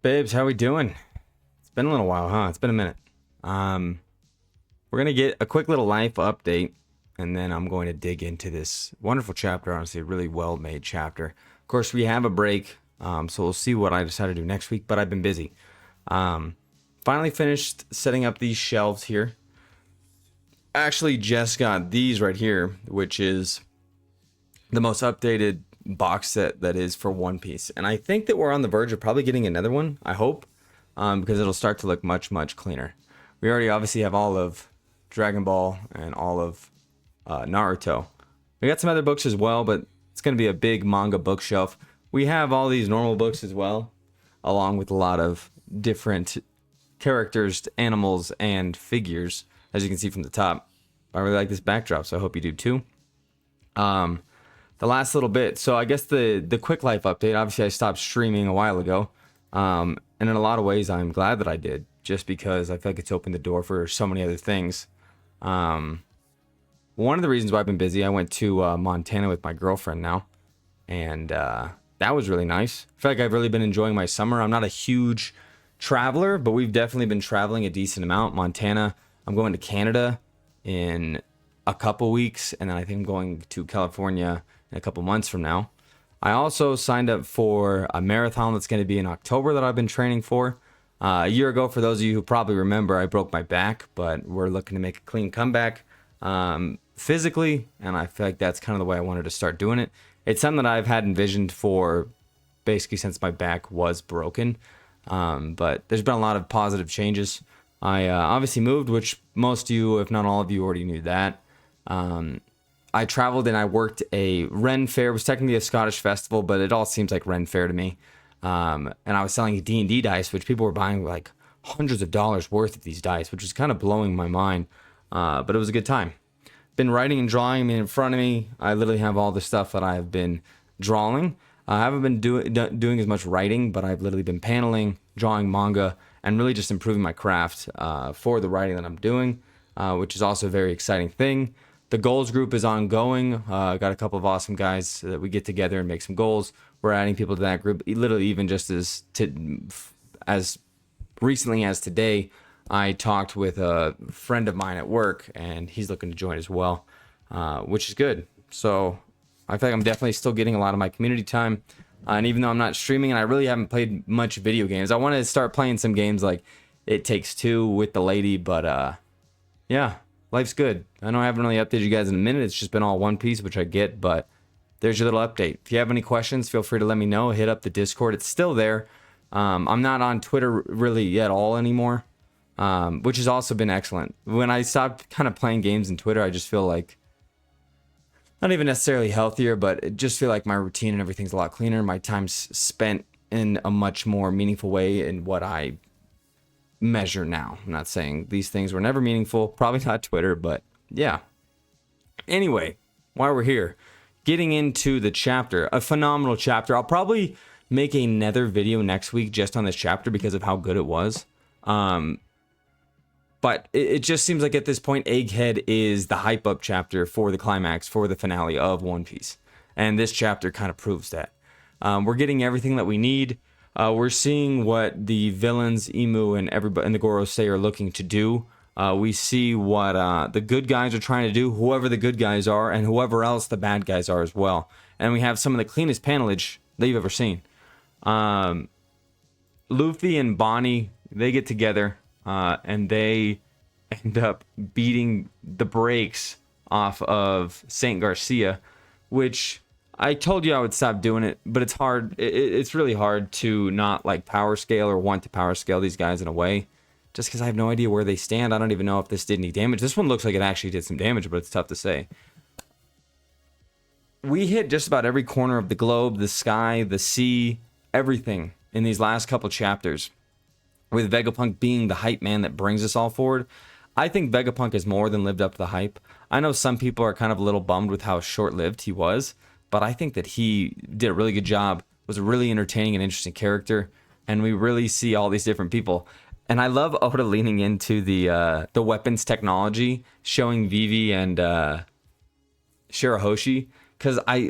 Babes, how we doing? It's been a little while, huh? It's been a minute. We're gonna get a quick little life update, and then I'm going to dig into this wonderful chapter. Honestly, a really well-made chapter. Of course, we have a break, so we'll see what I decide to do next week. But I've been busy. Finally finished setting up these shelves here. Actually, just got these right here, which is the most updated box set that is for One Piece, and I think that we're on the verge of probably getting another one. I hope, because it'll start to look much cleaner. We already obviously have all of Dragon Ball and all of Naruto. We got some other books as well, but it's going to be a big manga bookshelf. We have all these normal books as well, along with a lot of different characters, animals, and figures, as you can see from the top. I really like this backdrop, so I hope you do too. The last little bit, so I guess the quick life update, obviously I stopped streaming a while ago, and in a lot of ways I'm glad that I did, just because I feel like it's opened the door for so many other things. One of the reasons why I've been busy, I went to Montana with my girlfriend now, and that was really nice. I feel like I've really been enjoying my summer. I'm not a huge traveler, but we've definitely been traveling a decent amount. Montana, I'm going to Canada in a couple weeks, and then I think I'm going to California in a couple months from now. I also signed up for a marathon that's going to be in October that I've been training for. A year ago, for those of you who probably remember, I broke my back, but we're looking to make a clean comeback physically, and I feel like that's kind of the way I wanted to start doing it. It's something that I've had envisioned for basically since my back was broken, but there's been a lot of positive changes. I obviously moved, which most of you, if not all of you, already knew that. I traveled and I worked a Ren Fair. It was technically a Scottish festival, but it all seems like Ren Fair to me. And I was selling D&D dice, which people were buying like hundreds of dollars worth of these dice, which is kind of blowing my mind. But it was a good time. Been writing and drawing. I mean, in front of me, I literally have all the stuff that I've been drawing. I haven't been doing as much writing, but I've literally been paneling, drawing manga, and really just improving my craft for the writing that I'm doing, which is also a very exciting thing. The goals group is ongoing. Got a couple of awesome guys that we get together and make some goals. We're adding people to that group. Literally, even just as recently as today, I talked with a friend of mine at work, and he's looking to join as well, which is good. So I feel like I'm definitely still getting a lot of my community time. And even though I'm not streaming and I really haven't played much video games, I want to start playing some games like It Takes Two with the lady. But yeah. Life's good. I know I haven't really updated you guys in a minute. It's just been all One Piece, which I get, but there's your little update. If you have any questions, feel free to let me know. Hit up the Discord. It's still there. I'm not on Twitter really at all anymore, which has also been excellent. When I stopped kind of playing games in Twitter, I just feel like, not even necessarily healthier, but it just feel like my routine and everything's a lot cleaner. My time's spent in a much more meaningful way in what I measure now. I'm not saying these things were never meaningful, probably not Twitter, but yeah. Anyway, while we're here, getting into the chapter, a phenomenal chapter. I'll probably make another video next week just on this chapter because of how good it was. But it just seems like at this point, Egghead is the hype up chapter for the climax, for the finale of One Piece. And this chapter kind of proves that. We're getting everything that we need. We're seeing what the villains, Emu and everybody and the Gorosei are looking to do. We see what the good guys are trying to do, whoever the good guys are, and whoever else the bad guys are as well. And we have some of the cleanest panelage that you've ever seen. Luffy and Bonnie, they get together, and they end up beating the brakes off of Saint Garcia, which I told you I would stop doing it, but it's hard. It's really hard to not like power scale or want to power scale these guys in a way, just because I have no idea where they stand. I don't even know if this did any damage. This one looks like it actually did some damage, but it's tough to say. We hit just about every corner of the globe, the sky, the sea, everything in these last couple chapters, with Vegapunk being the hype man that brings us all forward. I think Vegapunk has more than lived up to the hype. I know some people are kind of a little bummed with how short-lived he was, but I think that he did a really good job, was a really entertaining and interesting character, and we really see all these different people. And I love Oda leaning into the weapons technology, showing Vivi and Shirahoshi, because I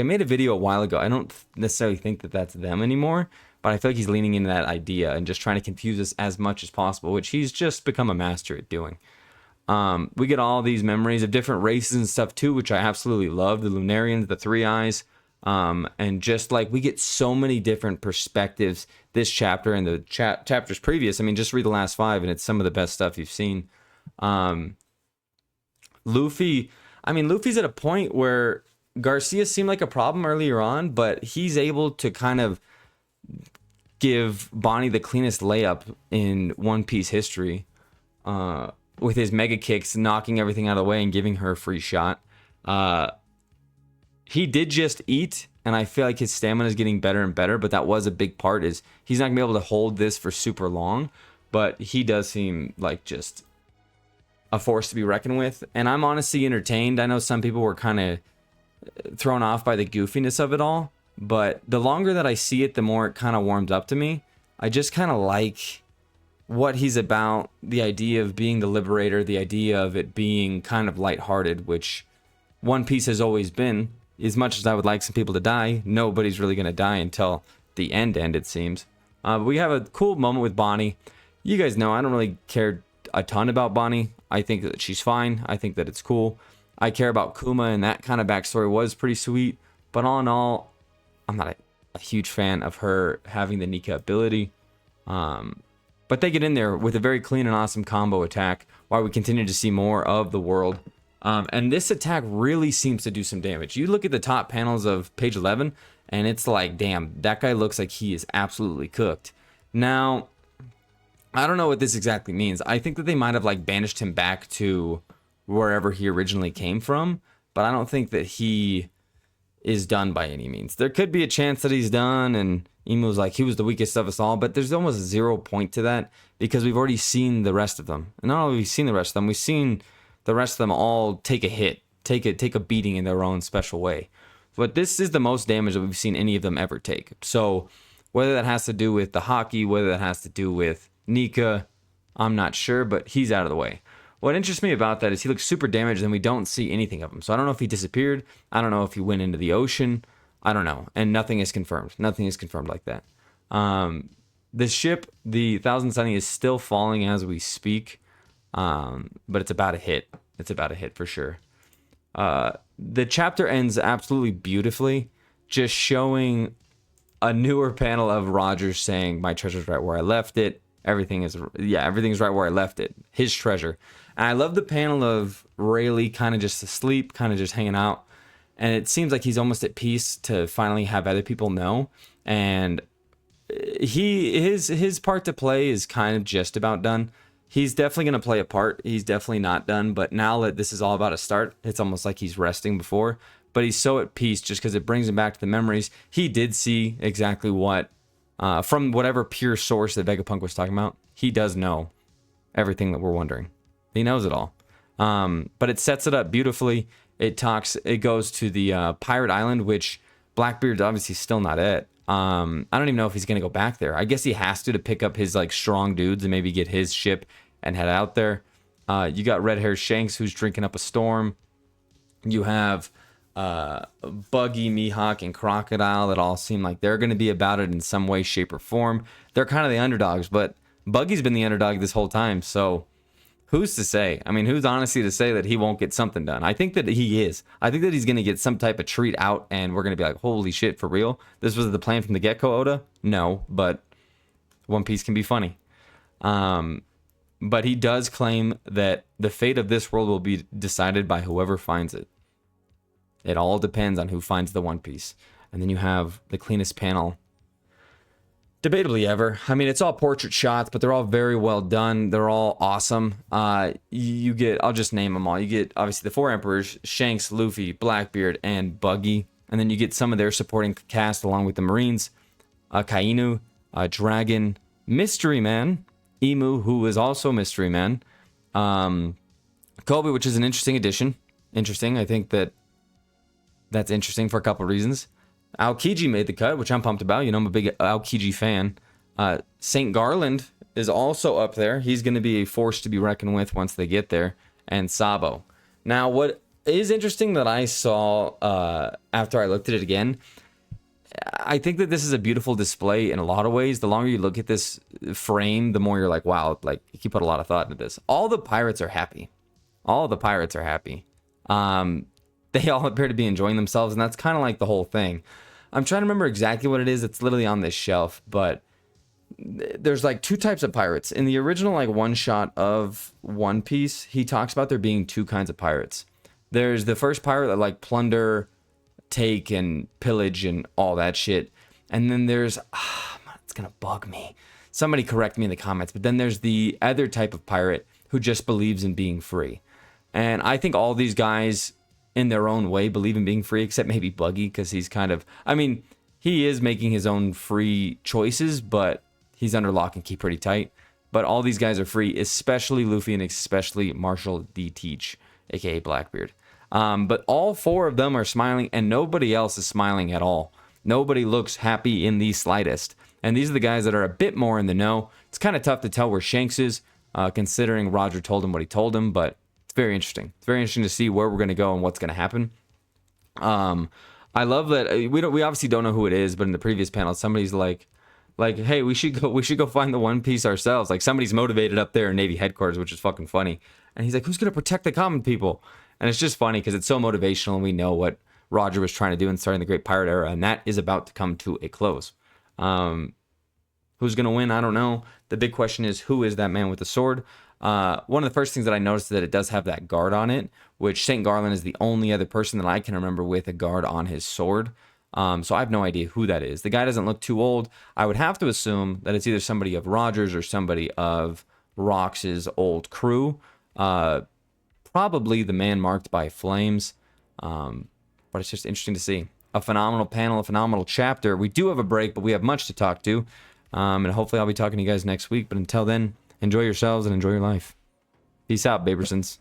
made a video a while ago. I don't necessarily think that that's them anymore, but I feel like he's leaning into that idea and just trying to confuse us as much as possible, which he's just become a master at doing. We get all these memories of different races and stuff too, which I absolutely love. The Lunarians, the Three Eyes, and just like we get so many different perspectives this chapter and the chapters previous. I mean, just read the last 5 and it's some of the best stuff you've seen. Luffy's at a point where Garcia seemed like a problem earlier on, but he's able to kind of give Bonnie the cleanest layup in One Piece history. With his mega kicks, knocking everything out of the way and giving her a free shot. He did just eat, and I feel like his stamina is getting better and better, but that was a big part, is he's not going to be able to hold this for super long, but he does seem like just a force to be reckoned with, and I'm honestly entertained. I know some people were kind of thrown off by the goofiness of it all, but the longer that I see it, the more it kind of warms up to me. I just kind of like what he's about, the idea of being the liberator, the idea of it being kind of lighthearted, which One Piece has always been. As much as I would like some people to die, nobody's really going to die until the end, it seems. We have a cool moment with Bonnie. You guys know I don't really care a ton about Bonnie. I think that she's fine. I think that it's cool. I care about Kuma, and that kind of backstory was pretty sweet. But all in all, I'm not a huge fan of her having the Nika ability. But they get in there with a very clean and awesome combo attack while we continue to see more of the world. And this attack really seems to do some damage. You look at the top panels of page 11, and it's like, damn, that guy looks like he is absolutely cooked. Now, I don't know what this exactly means. I think that they might have like banished him back to wherever he originally came from, but I don't think that he is done by any means. There could be a chance that he's done, and Imu's like, he was the weakest of us all, but there's almost 0 point to that because we've already seen the rest of them. And not only have we seen the rest of them, we've seen the rest of them all take a hit, take a beating in their own special way. But this is the most damage that we've seen any of them ever take. So whether that has to do with the hockey, whether that has to do with Nika, I'm not sure, but he's out of the way. What interests me about that is he looks super damaged and we don't see anything of him. So I don't know if he disappeared. I don't know if he went into the ocean. I don't know. And nothing is confirmed. Nothing is confirmed like that. The ship, the Thousand Sunny, is still falling as we speak. But it's about a hit. It's about a hit for sure. The chapter ends absolutely beautifully, just showing a newer panel of Roger saying, "My treasure's right where I left it. Everything's right where I left it. His treasure." And I love the panel of Rayleigh kind of just asleep, kind of just hanging out. And it seems like he's almost at peace to finally have other people know. And his part to play is kind of just about done. He's definitely going to play a part. He's definitely not done. But now that this is all about a start, it's almost like he's resting before. But he's so at peace just because it brings him back to the memories. He did see exactly what, from whatever pure source that Vegapunk was talking about, he does know everything that we're wondering. He knows it all. But it sets it up beautifully. It goes to the pirate island, which Blackbeard's obviously still not at. I don't even know if he's going to go back there. I guess he has to pick up his like strong dudes and maybe get his ship and head out there. You got Red Hair Shanks, who's drinking up a storm. You have Buggy, Mihawk, and Crocodile that all seem like they're going to be about it in some way, shape, or form. They're kind of the underdogs, but Buggy's been the underdog this whole time, so who's to say? I mean, who's honestly to say that he won't get something done? I think that he is. I think that he's going to get some type of treat out, and we're going to be like, holy shit, for real? This was the plan from the get-go, Oda? No, but One Piece can be funny. But he does claim that the fate of this world will be decided by whoever finds it. It all depends on who finds the One Piece. And then you have the cleanest panel debatably ever. I mean, it's all portrait shots, but they're all very well done. They're all awesome. You get, I'll just name them all. You get, obviously, the four emperors, Shanks, Luffy, Blackbeard, and Buggy. And then you get some of their supporting cast along with the Marines, Kainu, Dragon, Mystery Man, Emu, who is also Mystery Man, Kobe, which is an interesting addition. Interesting. I think that's interesting for a couple of reasons. Aokiji made the cut, which I'm pumped about. You know, I'm a big Aokiji fan. St. Garland is also up there. He's going to be a force to be reckoned with once they get there. And Sabo. Now, what is interesting that I saw after I looked at it again, I think that this is a beautiful display in a lot of ways. The longer you look at this frame, the more you're like, wow, like you put a lot of thought into this. All the pirates are happy. All the pirates are happy. They all appear to be enjoying themselves, and that's kind of like the whole thing. I'm trying to remember exactly what it is. It's literally on this shelf, but there's like two types of pirates. In the original like one shot of One Piece, he talks about there being two kinds of pirates. There's the first pirate that like plunder, take, and pillage and all that shit. And then there's it's gonna bug me. Somebody correct me in the comments. But then there's the other type of pirate who just believes in being free. And I think all these guys in their own way believe in being free, except maybe Buggy, because he's kind of, I mean, he is making his own free choices, but he's under lock and key pretty tight. But all these guys are free, especially Luffy and especially Marshall D. Teach, aka Blackbeard. But all four of them are smiling, and nobody else is smiling at all. Nobody looks happy in the slightest. And these are the guys that are a bit more in the know. It's kind of tough to tell where Shanks is, considering Roger told him what he told him, but it's very interesting. It's very interesting to see where we're going to go and what's going to happen. I love that we obviously don't know who it is, but in the previous panel, somebody's like, hey, we should go find the One Piece ourselves. Like somebody's motivated up there in Navy headquarters, which is fucking funny. And he's like, who's going to protect the common people? And it's just funny because it's so motivational, and we know what Roger was trying to do in starting the Great Pirate Era, and that is about to come to a close. Who's going to win? I don't know. The big question is, who is that man with the sword? One of the first things that I noticed is that it does have that guard on it, which St. Garland is the only other person that I can remember with a guard on his sword. So I have no idea who that is. The guy doesn't look too old. I would have to assume that it's either somebody of Rogers or somebody of Rox's old crew. Probably the man marked by flames. But it's just interesting to see. A phenomenal panel, a phenomenal chapter. We do have a break, but we have much to talk to. And hopefully I'll be talking to you guys next week. But until then, enjoy yourselves and enjoy your life. Peace out, Babersons.